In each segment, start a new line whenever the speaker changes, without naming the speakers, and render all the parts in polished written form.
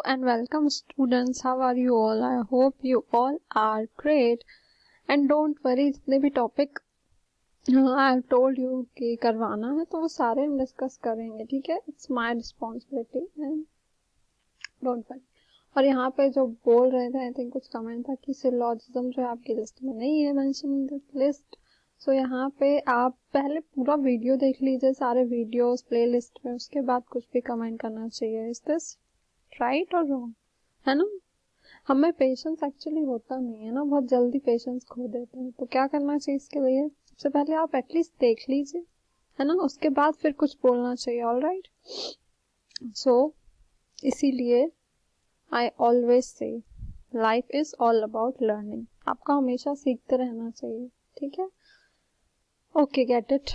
And welcome students, how are you all? I hope you all are great. And don't worry, जितने भी topic I have told you कि करवाना है तो वो सारे हम डिस्कस करेंगे, ठीक है. It's my responsibility and don't worry. और यहाँ पे जो बोल रहे थे, आई थिंक कुछ कमेंट था कि सिलोजिज्म जो है आपकी लिस्ट में नहीं है मेंशन इन द लिस्ट. सो यहाँ पे आप पहले पूरा वीडियो देख लीजिए, सारे वीडियोस प्ले लिस्ट में, उसके बाद कुछ भी कमेंट करना चाहिए. इज दिस राइट और रॉन्ग? है ना. हमें पेशेंस एक्चुअली होता नहीं है ना, बहुत जल्दी पेशेंस खो देते हैं. तो क्या करना चाहिए इसके लिए? सबसे पहले आप एटलीस्ट देख लीजिए, है ना, उसके बाद फिर कुछ बोलना चाहिए. All right. सो इसीलिए I always say life is all about learning. आपको हमेशा सीखते रहना चाहिए, ठीक है. Okay, get it,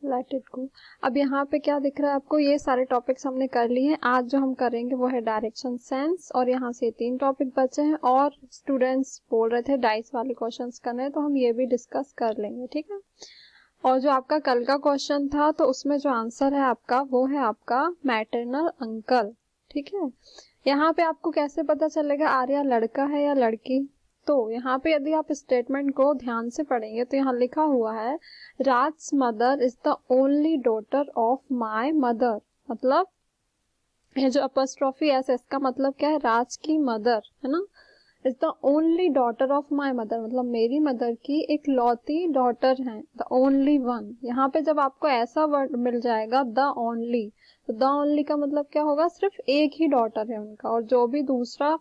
let it go. अब यहाँ पे क्या दिख रहा है आपको? ये सारे टॉपिक्स हमने कर लिए हैं. आज जो हम करेंगे वो है डायरेक्शन सेंस, और यहाँ से 3 टॉपिक बचे हैं. और स्टूडेंट्स बोल रहे थे डाइस वाले क्वेश्चंस करने हैं, तो हम ये भी डिस्कस कर लेंगे, ठीक है. और जो आपका कल का क्वेश्चन था, तो उसमें जो आंसर है आपका वो है आपका मैटरनल अंकल, ठीक है. यहाँ पे आपको कैसे पता चलेगा आर्या लड़का है या लड़की? तो यहाँ पे यदि आप स्टेटमेंट को ध्यान से पढ़ेंगे तो यहाँ लिखा हुआ है Raj mother is the only daughter of my mother. मतलब ये जो अपॉस्ट्रोफी एस का मतलब क्या है? राज की मदर, है ना. Is the only daughter of my mother मतलब मेरी मदर की एक लौती डॉटर है, द ओनली वन. यहाँ पे जब आपको ऐसा वर्ड मिल जाएगा द ओनली, तो द ओनली का मतलब क्या होगा? सिर्फ एक ही डॉटर है उनका, और जो भी दूसरा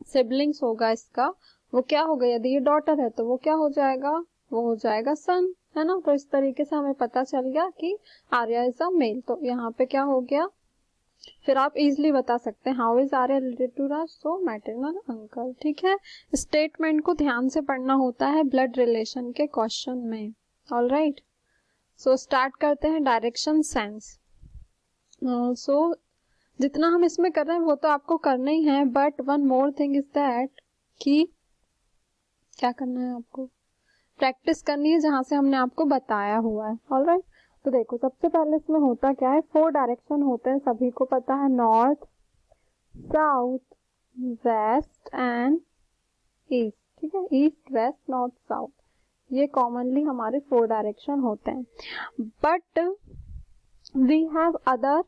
सिबलिंग्स होगा इसका वो क्या होगा? यदि ये डॉटर है तो वो क्या हो जाएगा? वो हो जाएगा सन, है ना. तो इस तरीके से हमें पता चल गया कि आर्या इज अ मेल. तो यहाँ पे क्या हो गया? फिर आप इजिली बता सकते हैं how is Arya related to Raj, so maternal uncle, ठीक है. स्टेटमेंट को ध्यान से पढ़ना होता है ब्लड रिलेशन के क्वेश्चन में. All right. सो स्टार्ट करते हैं डायरेक्शन सेंस. सो जितना हम इसमें कर रहे हैं वो तो आपको करना ही है, but one more thing is that कि क्या करना है आपको? प्रैक्टिस करनी है जहां से हमने आपको बताया हुआ है. All right. तो देखो, सबसे पहले इसमें होता क्या है? 4 डायरेक्शन होते हैं, सभी को पता है. North, south, west and east, ठीक है. ईस्ट, वेस्ट, नॉर्थ, साउथ, ये कॉमनली हमारे 4 डायरेक्शन होते हैं. But we have other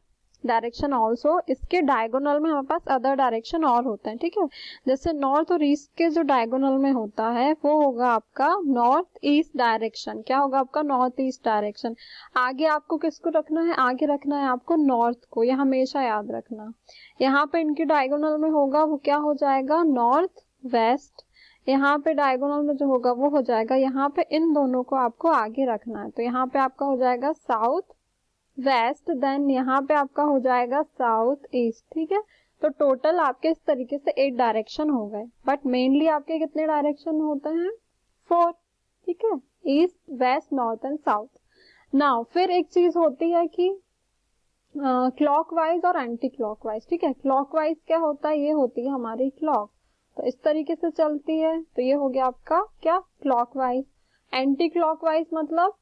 direction also. इसके डायगोनल में हमारे पास अदर डायरेक्शन और होते हैं, ठीक है. जैसे नॉर्थ और ईस्ट के जो डायगोनल में होता है वो होगा आपका नॉर्थ ईस्ट डायरेक्शन. क्या होगा आपका? North east direction. आगे आपको किसको रखना है? आगे रखना है आपको नॉर्थ को. यह हमेशा याद रखना. यहाँ पे इनके डायगोनल में होगा वो क्या हो जाएगा? North west. यहाँ पे डायगोनल में जो होगा वो हो जाएगा, यहाँ पे इन दोनों को आपको आगे रखना है. तो यहाँ पे आपका हो जाएगा साउथ वेस्ट, देन यहाँ पे आपका हो जाएगा साउथ ईस्ट, ठीक है. तो टोटल आपके इस तरीके से 8 डायरेक्शन हो गए. बट मेनली आपके कितने डायरेक्शन होते हैं? 4, ठीक है. East, west, north and south. Now फिर एक चीज होती है कि क्लॉकवाइज और एंटी क्लॉकवाइज, ठीक है. क्लॉकवाइज क्या होता है? ये होती है हमारी क्लॉक, तो इस तरीके से चलती है, तो ये हो गया आपका क्या? क्लॉकवाइज. एंटी क्लॉकवाइज मतलब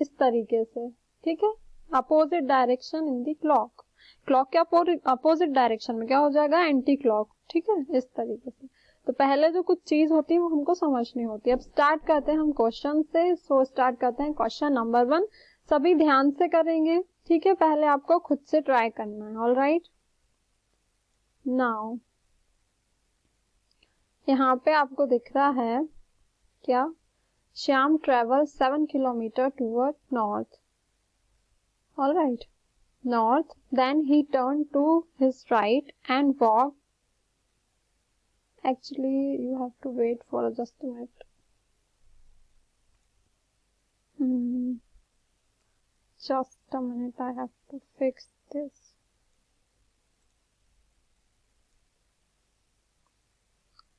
इस तरीके से, ठीक है. Opposite direction in the clock. Clock के अपोजिट डायरेक्शन में क्या हो जाएगा? एंटी क्लॉक, ठीक है. इस तरीके से. तो पहले जो कुछ चीज होती है वो हमको समझनी होती है. अब स्टार्ट करते हैं हम क्वेश्चन से. सो स्टार्ट करते हैं क्वेश्चन नंबर 1. सभी ध्यान से करेंगे, ठीक है. पहले आपको खुद से ट्राई करना है. All right. नाउ यहाँ पे आपको दिख रहा है क्या? Shyam travel 7 kilometre toward north. All right. North. Then he turned to his right and walked. Actually, you have to wait for just a minute. Just a minute. I have to fix this.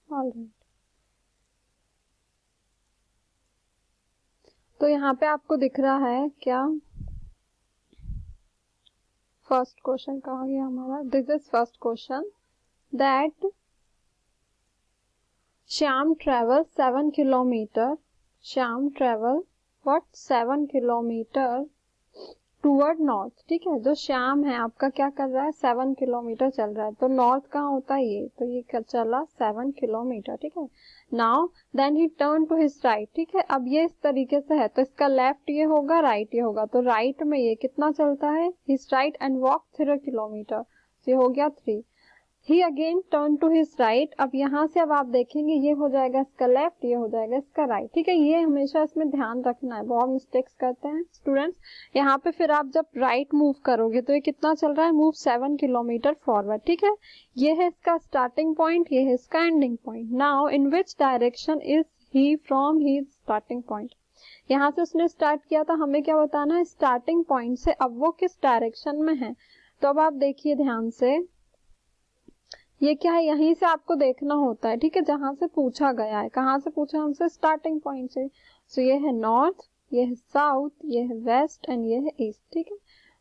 All right. तो यहाँ पे आपको दिख रहा है क्या? First question कहाँ गया हमारा? This is first question that Shyam travel 7 kilometre. Shyam travel what? 7 kilometre toward north, ठीक है। जो श्याम है आपका क्या कर रहा है, 7 किलोमीटर चल रहा है, तो नॉर्थ कहाँ होता है ये, तो ये चला 7 किलोमीटर, ठीक है। Now then he turn to his right, ठीक है। अब ये इस तरीके से है तो इसका लेफ्ट ये होगा, राइट ये होगा, तो राइट में ये कितना चलता है, his right and walk 3 kilometre, ये हो गया 3। He again turn to his right, अब यहाँ से अब आप देखेंगे ये हो जाएगा इसका लेफ्ट, ये हो जाएगा इसका राइट, ठीक है। ये हमेशा इसमें ध्यान रखना है, बहुत मिस्टेक्स करते हैं स्टूडेंट्स। यहाँ पे फिर आप जब राइट मूव करोगे तो ये कितना चल रहा है, मूव 7 किलोमीटर फॉरवर्ड, ठीक है। ये है इसका स्टार्टिंग पॉइंट, ये है इसका ending point. Now in which direction is he from his starting point, यहाँ से उसने स्टार्ट किया था, हमें क्या बताना है, स्टार्टिंग पॉइंट से अब वो किस डायरेक्शन में है। तो अब आप देखिए ध्यान से, ये क्या है, यहीं से आपको देखना होता है, ठीक है, जहां से पूछा गया है। कहाँ से पूछा हमसे, स्टार्टिंग पॉइंट से। सो ये है नॉर्थ, ये है साउथ, ये है वेस्ट एंड ये है ईस्ट, ठीक है।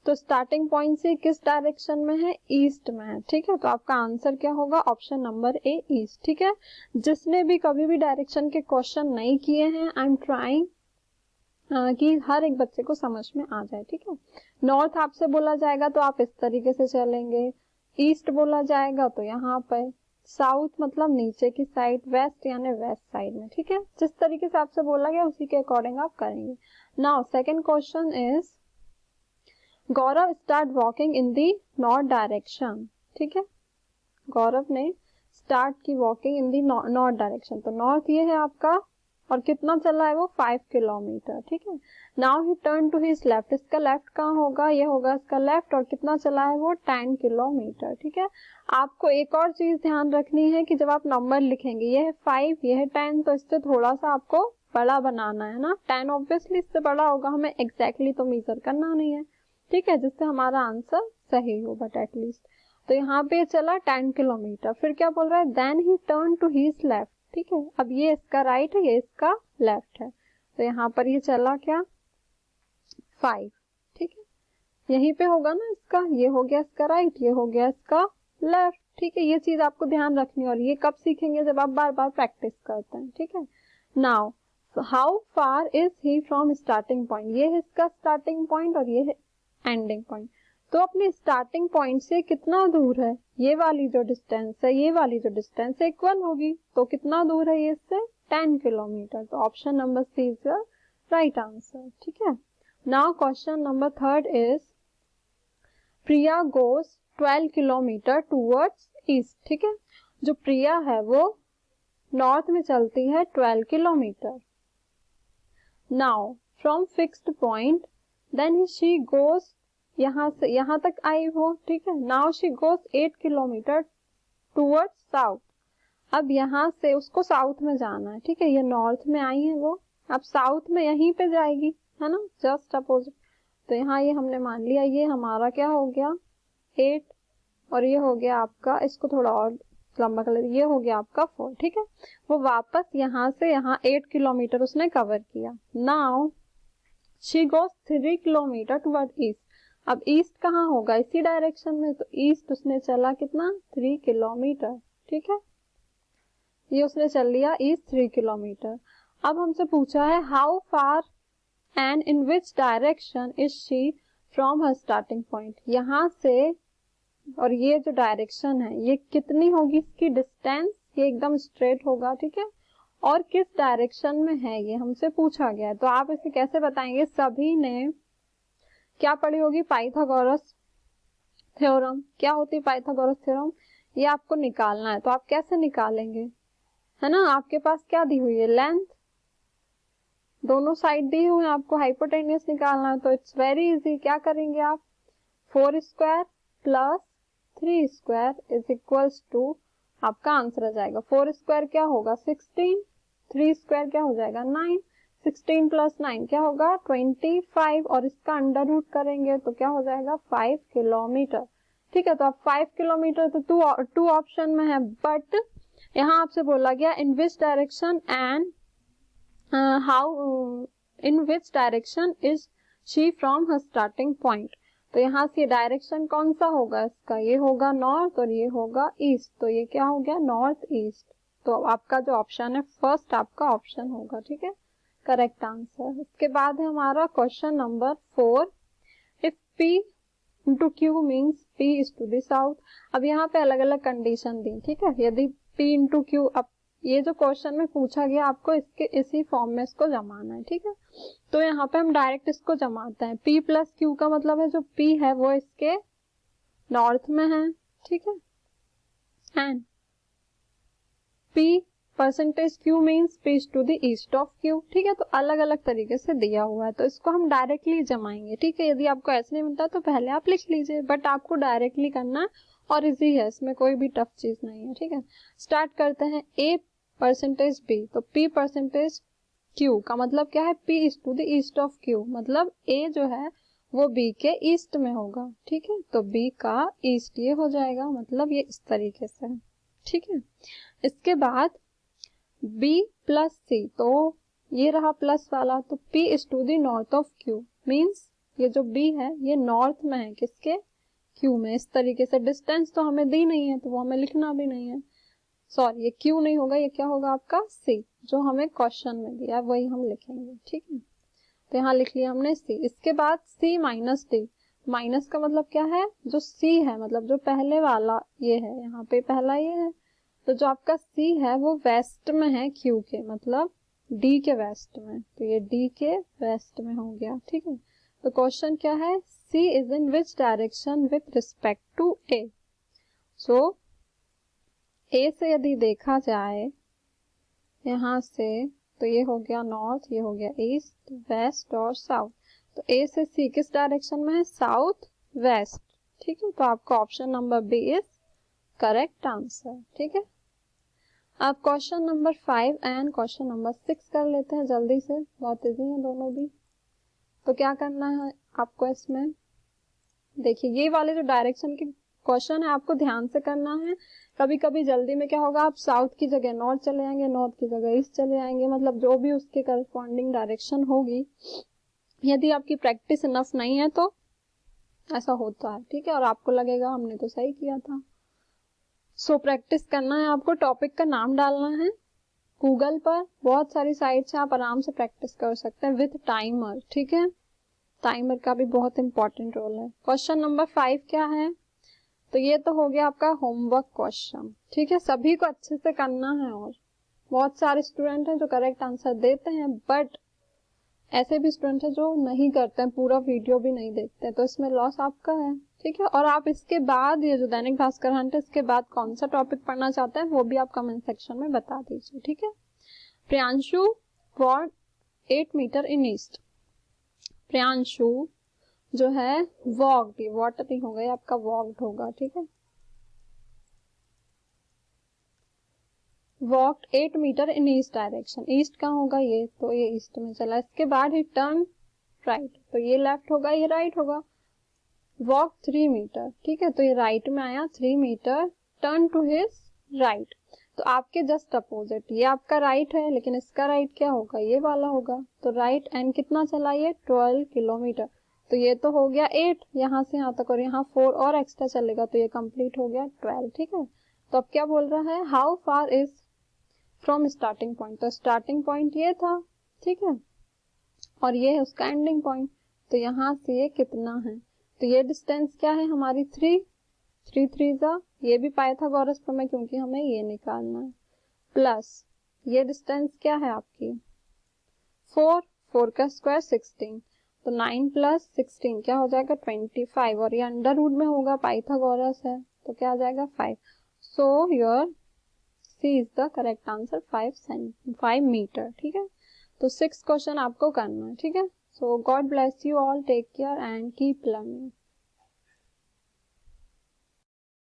तो स्टार्टिंग पॉइंट से किस डायरेक्शन में है, ईस्ट में है, ठीक है। तो आपका आंसर क्या होगा, ऑप्शन नंबर ए ईस्ट, ठीक है। जिसने भी कभी भी डायरेक्शन के क्वेश्चन नहीं किए हैं, आई एम ट्राइंग कि हर एक बच्चे को समझ में आ जाए, ठीक है। नॉर्थ आपसे बोला जाएगा तो आप इस तरीके से चलेंगे, ईस्ट बोला जाएगा तो यहाँ पर, साउथ मतलब नीचे की साइड, वेस्ट यानी वेस्ट साइड में, ठीक है। जिस तरीके से आपसे बोला गया उसी के अकॉर्डिंग आप करेंगे। Now second question is, Gaurav start walking in the north direction, ठीक है। गौरव ने स्टार्ट की walking in the north direction, तो नॉर्थ ये है आपका, और कितना चला है वो 5 किलोमीटर, ठीक है। Now he turn to his left, इसका लेफ्ट कहाँ होगा, ये होगा इसका लेफ्ट, और कितना चला है वो 10 किलोमीटर, ठीक है। आपको एक और चीज ध्यान रखनी है कि जब आप नंबर लिखेंगे, ये है 5 ये है 10, तो इससे थोड़ा सा आपको बड़ा बनाना है ना, 10 ऑब्वियसली इससे बड़ा होगा, हमें एग्जैक्टली तो मेजर करना नहीं है, ठीक है, जिससे हमारा आंसर सही हो बट एटलीस्ट। तो यहाँ पे चला 10 किलोमीटर, फिर क्या बोल रहा है, then he turn to his left, ठीक है। अब ये इसका राइट है, ये इसका लेफ्ट है, तो यहाँ पर ये चला क्या 5, ठीक है। यहीं पे होगा ना इसका, ये हो गया इसका राइट, ये हो गया इसका लेफ्ट, ठीक है। ये चीज आपको ध्यान रखनी है, और ये कब सीखेंगे, जब आप बार बार प्रैक्टिस करते हैं, ठीक है। Now how far is he from starting point, ये है इसका स्टार्टिंग पॉइंट और ये है एंडिंग पॉइंट। तो अपने स्टार्टिंग पॉइंट से कितना दूर है, ये वाली जो डिस्टेंस है, ये वाली जो डिस्टेंस इक्वल होगी, तो कितना दूर है ये इससे, 10 किलोमीटर। तो option number C is your right answer, ठीक है। Now question number third is, Priya goes 12 kilometre towards east, ठीक है। जो प्रिया है वो नॉर्थ में चलती है 12 kilometre. Now from fixed point then she goes, यहाँ से यहाँ तक आई वो, ठीक है। Now she goes 8 kilometre towards south, अब यहाँ से उसको साउथ में जाना है, ठीक है। ये नॉर्थ में आई है वो, अब साउथ में यहीं पे जाएगी, है ना, जस्ट अपोजिट। तो यहाँ ये हमने मान लिया, ये हमारा क्या हो गया 8, और ये हो गया आपका, इसको थोड़ा और लंबा कर, ये हो गया आपका 4, ठीक है। वो वापस यहाँ से यहाँ 8 किलोमीटर उसने कवर किया। Now she goes 3 kilometre toward east, अब ईस्ट कहाँ होगा, इसी डायरेक्शन में, तो ईस्ट उसने चला कितना 3 किलोमीटर, ठीक है। ये उसने चल लिया ईस्ट 3 किलोमीटर। अब हमसे पूछा है how far and in which direction is she from her starting point, यहाँ से और ये जो डायरेक्शन है ये कितनी होगी इसकी डिस्टेंस, ये एकदम स्ट्रेट होगा, ठीक है। और किस डायरेक्शन में है ये हमसे पूछा गया है, तो आप इसे कैसे बताएंगे, सभी ने क्या पढ़ी होगी, पाइथागोरस थ्योरम। क्या होती है पाइथागोरस थ्योरम, ये आपको निकालना है, तो आप कैसे निकालेंगे, है ना। आपके पास क्या दी हुई है, लेंथ, दोनों साइड दी हुई है, आपको हाइपोटेन्यूस निकालना है, तो इट्स वेरी इजी। क्या करेंगे आप, 4 square plus 3 square is equals to, आपका आंसर आ जाएगा 4 स्क्वायर क्या होगा 16, 3 स्क्वायर क्या हो जाएगा 9, 16 प्लस 9 क्या होगा 25, और इसका अंडर रूट करेंगे तो क्या हो जाएगा 5 किलोमीटर, ठीक है। तो अब 5 किलोमीटर तो टू ऑप्शन में है, बट यहाँ आपसे बोला गया in which direction and how in which direction is she from her starting point. तो यहाँ से डायरेक्शन कौन सा होगा इसका, ये होगा नॉर्थ और ये होगा ईस्ट, तो ये क्या हो गया नॉर्थ ईस्ट। तो आपका जो ऑप्शन है फर्स्ट आपका ऑप्शन होगा, ठीक है, करेक्ट आंसर। इसके बाद है हमारा question number 4, if P into Q means P is to the south. अब यहाँ पे अलग अलग कंडीशन दी, ठीक है। यदि P इंटू Q, अब ये जो क्वेश्चन में पूछा गया आपको इसके इसी फॉर्म में इसको जमाना है, ठीक है। तो यहाँ पे हम डायरेक्ट इसको जमाते हैं। P प्लस Q का मतलब है जो P है वो इसके नॉर्थ में है, ठीक है, and P percentage Q means P to the east of Q, ठीक है। तो अलग अलग तरीके से दिया हुआ है, तो इसको हम डायरेक्टली जमाएंगे, ठीक है। यदि आपको ऐसे नहीं मिलता तो पहले आप लिख लीजिए, बट आपको डायरेक्टली करना है और इजी है, इसमें कोई भी टफ चीज नहीं है, ठीक है। स्टार्ट करते हैं। A परसेंटेज B, तो P परसेंटेज Q का मतलब क्या है, P is to the east of Q, मतलब A जो है वो B के ईस्ट में होगा, ठीक है। तो B का ईस्ट ये हो जाएगा, मतलब ये इस तरीके से है, ठीक है। इसके बाद B प्लस C, तो ये रहा प्लस वाला, तो P is to the north of Q means ये जो B है ये नॉर्थ में है, किसके, Q में। इस तरीके से डिस्टेंस तो हमें दी नहीं है तो वो हमें लिखना भी नहीं है, सॉरी ये Q नहीं होगा, ये क्या होगा आपका C, जो हमें क्वेश्चन में दिया है वही हम लिखेंगे, ठीक है। तो यहाँ लिख लिया हमने C। इसके बाद C माइनस D, माइनस का मतलब क्या है, जो C है मतलब जो पहले वाला ये है, यहाँ पे पहला ये है, तो जो आपका C है वो वेस्ट में है Q के, मतलब D के वेस्ट में, तो ये D के वेस्ट में हो गया, ठीक है। तो क्वेश्चन क्या है, C is in which direction with respect to A। So A से यदि देखा जाए यहाँ से, तो ये हो गया नॉर्थ, ये हो गया ईस्ट, वेस्ट और साउथ। तो A से C किस डायरेक्शन में है, साउथ वेस्ट, ठीक है। तो आपका option number B is correct answer, ठीक है। अब question number 5 and question number 6 कर लेते हैं जल्दी से, बहुत इजी है दोनों भी। तो क्या करना है आपको इसमें, देखिए ये वाले जो डायरेक्शन के क्वेश्चन है आपको ध्यान से करना है। कभी कभी जल्दी में क्या होगा, आप साउथ की जगह नॉर्थ चले जाएंगे, नॉर्थ की जगह ईस्ट चले जाएंगे, मतलब जो भी उसके करस्पॉन्डिंग डायरेक्शन होगी, यदि आपकी प्रैक्टिस इनफ नहीं है तो ऐसा होता है, ठीक है। और आपको लगेगा हमने तो सही किया था। सो प्रैक्टिस करना है आपको, टॉपिक का नाम डालना है, गूगल पर बहुत सारी साइट्स है, आप आराम से प्रैक्टिस कर सकते हैं विथ टाइमर, ठीक है। टाइमर का भी बहुत इंपॉर्टेंट रोल है। क्वेश्चन नंबर 5 क्या है, तो ये तो हो गया आपका होमवर्क क्वेश्चन, ठीक है। सभी को अच्छे से करना है, और बहुत सारे स्टूडेंट हैं जो करेक्ट आंसर देते हैं, बट ऐसे भी स्टूडेंट हैं जो नहीं करते हैं, पूरा वीडियो भी नहीं देखते, तो इसमें लॉस आपका है, ठीक है। और आप इसके बाद ये जो दैनिक भास्कर हंट है इसके बाद कौन सा टॉपिक पढ़ना चाहते हैं वो भी आप कमेंट सेक्शन में बता दीजिए, ठीक है। Priyanshu walked 8 metre in east, Priyanshu जो है वॉक्ड, वॉट नहीं होगा, ये आपका वॉक्ड होगा, ठीक है। Walked 8 metre in east direction, east कहाँ होगा ये, तो ये ईस्ट में चला। इसके बाद ही टर्न राइट, तो ये लेफ्ट होगा, ये राइट होगा। वॉक 3 मीटर, ठीक है, तो ये राइट में आया 3 metre, turn to his right, तो आपके जस्ट अपोजिट, ये आपका राइट है लेकिन इसका राइट क्या होगा, ये वाला होगा। तो राइट एंड कितना चला ये 12 किलोमीटर, तो ये तो हो गया 8 यहाँ से यहाँ तक, और यहाँ 4 और एक्स्ट्रा चलेगा, तो ये कंप्लीट हो गया 12, ठीक है। तो अब क्या बोल रहा है, how far is from starting point, तो स्टार्टिंग पॉइंट ये था, ठीक है, और ये है उसका एंडिंग पॉइंट, तो यहाँ से ये कितना है, तो ये डिस्टेंस क्या है हमारी 3 3 जा, ये भी पाइथागोरस प्रमेय क्योंकि हमें ये निकालना है, प्लस ये डिस्टेंस क्या है आपकी 4 का स्क्वायर 16, तो 9 प्लस 16 क्या हो जाएगा 25, और ये अंडर रूट में होगा, पाइथागोरस है, तो क्या आ जाएगा 5। So your C is the correct answer, 5 metre, ठीक है। तो 6 क्वेश्चन आपको करना है, ठीक है। So God bless you all, take care and keep learning.